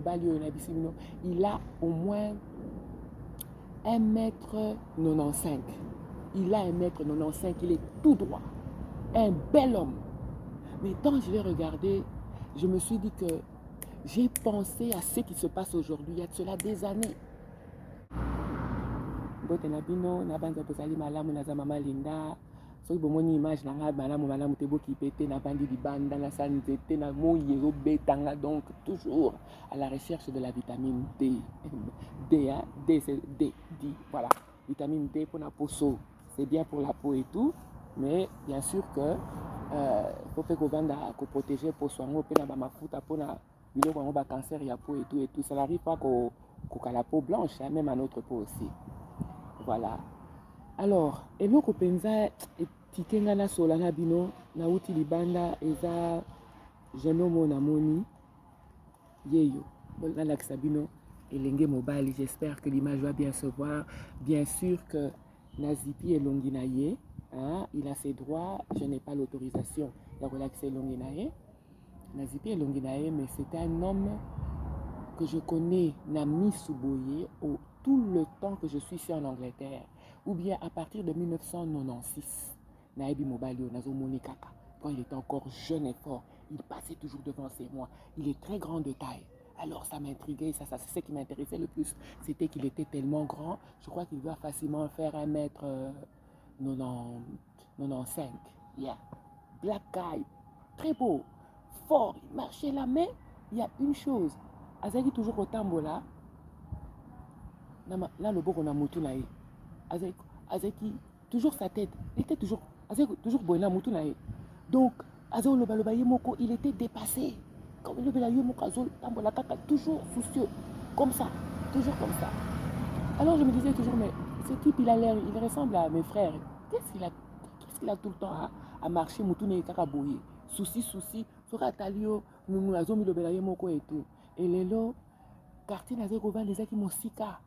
mobile, il a au moins 1,95 m. Il a 1,95 m, il est tout droit. Un bel homme. Mais quand je l'ai regardé, je me suis dit que j'ai pensé à ce qui se passe aujourd'hui, il y a de cela des années. Bote nabino, nabanza bozali malamu naza mama Linda. Soki bomoni image nanga malamu te boki pete na bandi di banda na sanzete na moyero betanga, donc toujours à la recherche de la vitamine D. D, hein? D, c'est D, voilà. Vitamine D pour la peau, c'est bien pour la peau et tout, mais bien sûr que faut que vanda ko protéger pour soigner pe na ba mafuta pour na biloko ba cancer ya peau et tout, ça n'arrive pas qu'au la peau blanche, hein, même à notre peau aussi. Voilà. Alors, eloko penza tikenga na sola na bino na uti libanda eza jenomo na moni yeyo na lakisa bino elenge mobile. J'espère que l'image va bien se voir. Bien sûr que Nazipi elongi na ye, hein, il a ses droits, je n'ai pas l'autorisation de relaxer elongi na ye. Nazipi elongi na ye, mais c'est un homme que je connais Nami Souboye tout le temps que je suis ici en Angleterre, ou bien à partir de 1996, Naebi Mobalio, Nazo Monikaka, quand il était encore jeune et fort, il passait toujours devant moi. Il est très grand de taille. Alors ça m'intriguait, ça c'est ce qui m'intéressait le plus, c'était qu'il était tellement grand, je crois qu'il doit facilement faire 1,95 m. Yeah. Black guy, très beau, fort, il marchait là, mais il y a une chose, Azaki toujours au tambola, là le beau qu'on a moutou naïe, Azaki toujours sa tête, il était toujours, Azaki toujours boina moutou naïe. Donc, Azaki le balobaye moko, il était dépassé. Comme le balaye moko azol tambola kaka, toujours soucieux, comme ça, toujours comme ça. Alors je me disais toujours, mais ce type il ressemble à mes frères. Qu'est-ce qu'il a tout le temps à marcher moutou naïe kaka boye, souci, sera talio, nous azomi le balaye moko et tout. Et les lots, quartier na zeko vendre ezaki mosika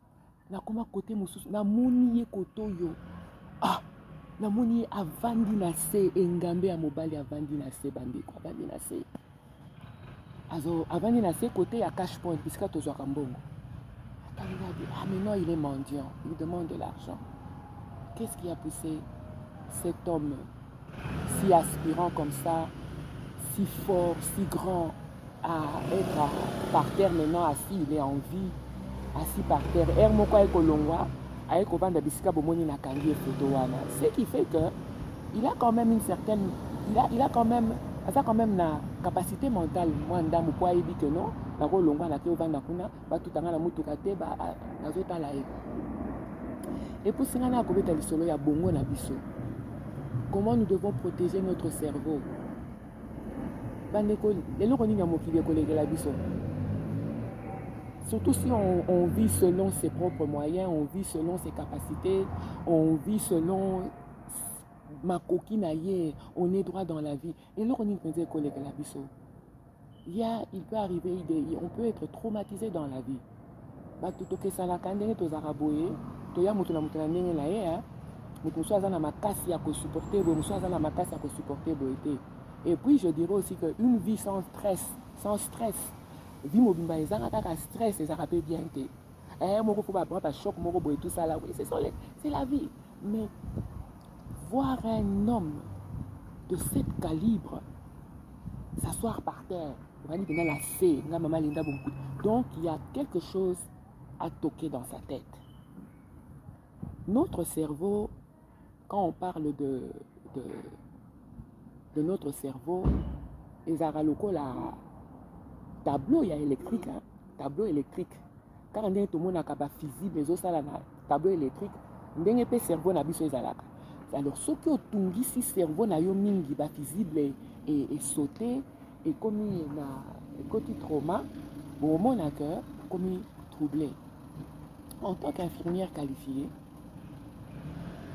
na koma côté mosusu na moni ye kotoyo, ah na moni avandi na se engambe ya mobali avandi na se bandeko avandi na se azo avandi na se côté ya cash point bisika tozwaka mbongo. Ah mais non, il est mendiant, il demande de l'argent. Qu'est-ce qui a poussé cet homme si aspirant comme ça, si fort, si grand, à être par terre maintenant assis, il est en vie, assis par terre. Ce qui fait que il a quand même une certaine, il a quand même la capacité mentale. Moi, ndam quoi il dit que non, na ko longwa na ke ovanda kuna, ba tutanga na mutu kate ba nazota la. Et pour ça na ko beta lisolo ya bongo na biso. Comment nous devons protéger notre cerveau? Surtout si on vit selon ses propres moyens, on vit selon ses capacités, on vit selon ma coquine ailleurs, on est droit dans la vie. Et là, il peut arriver, on peut être traumatisé dans la vie. Et puis je dirais aussi qu'une vie sans stress, vie mobile, stress, ça rappelle bien que c'est la vie. Mais voir un homme de cet calibre s'asseoir par terre, donc il y a quelque chose à toquer dans sa tête. Notre cerveau, quand on parle de notre cerveau, les araloko la tableau électrique, hein? Tableau électrique. Car on est tout le monde a visible les os à tableau électrique. On est peu cerveau na biso ezalaka. Alors ce que tungi si cerveau na yo mingi ba visible et sauté et comme na côté trauma, bon mon cœur comme troublé. En tant qu'infirmière qualifiée,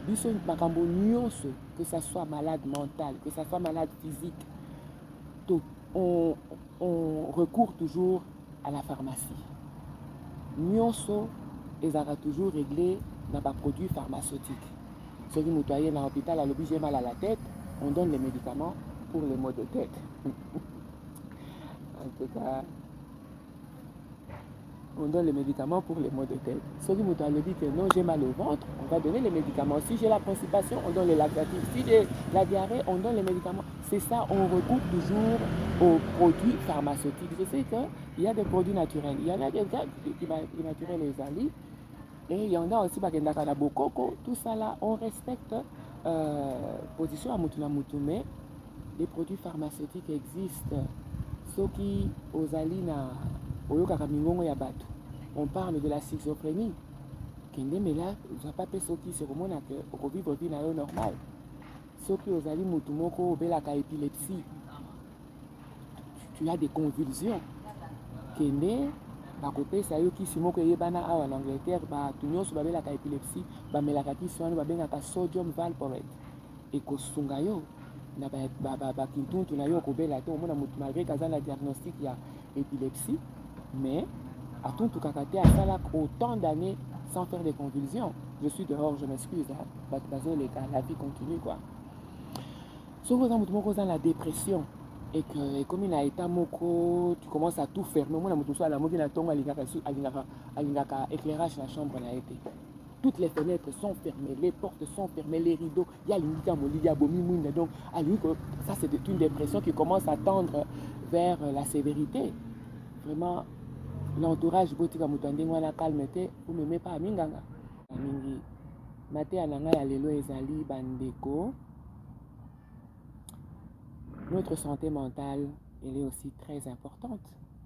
que ça soit malade mental, que ça soit malade physique, on recourt toujours à la pharmacie. Nyonso ezara toujours réglé dans des produits pharmaceutiques. Ceux qui nous toyent dans l'hôpital, à l'objet mal à la tête, on donne les médicaments pour les maux de tête. En tout cas, on donne les médicaments pour les maux de tête. Ceux qui me dit que non, j'ai mal au ventre, on va donner les médicaments. Si j'ai la constipation, on donne les laxatifs. Si j'ai la diarrhée, on donne les médicaments. C'est ça, on recoupe toujours aux produits pharmaceutiques. Je sais qu'il y a des produits naturels. Il y en a des gars qui naturels les alliés. Et il y en a aussi Bakendaka Bokoko. Tout ça là, on respecte position à Mutuna Mutume. Les produits pharmaceutiques existent. Ceux qui aux alina on parle de la schizophrénie. Mais là, je n'ai pas fait ce qui se remonte au vivre vie normal. Ceux qui aux alina mutumoko la épilepsie. Tu as des convulsions. Kende, bakope sa yo ki simoko yebana awa en Angleterre, ba tunyoso babela ka épilepsie, ba melaka ki soano ba benga ka sodium valproate. Et ko sunga yo na ba kintuntu na yo ko bela to mona mutu malgré kaza la diagnostic ya épilepsie, mais à tout kakate à ça là autant d'années sans faire des convulsions. Je suis dehors, je m'excuse, hein. La vie continue quoi. Sauf que dans la dépression et que comme il a été moko, tu commences à tout fermer. Moi, la moto la tombe à éclairage la chambre a été. Toutes les fenêtres sont fermées, les portes sont fermées, les rideaux. Il y a l'indika molidia bomi donc ça c'est une dépression qui commence à tendre vers la sévérité. Vraiment, l'entourage botika mutande ngwana calmete, vous me mettez pas à minganga. Mingi mate ananga ya lelo ezali bandeko. Notre santé mentale, elle est aussi très importante.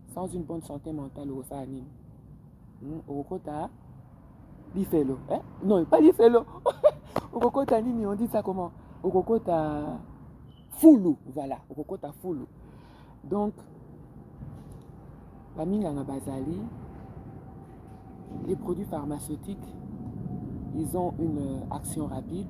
Sans une bonne santé mentale, au Sahani, au Kota, l'ifelo, hein? Non, pas l'ifelo. Au Kota Nini, on dit ça comment? Au Kota Foulou, voilà. Au Kota Foulou. Donc, la Minganga Bazali, les produits pharmaceutiques, ils ont une action rapide.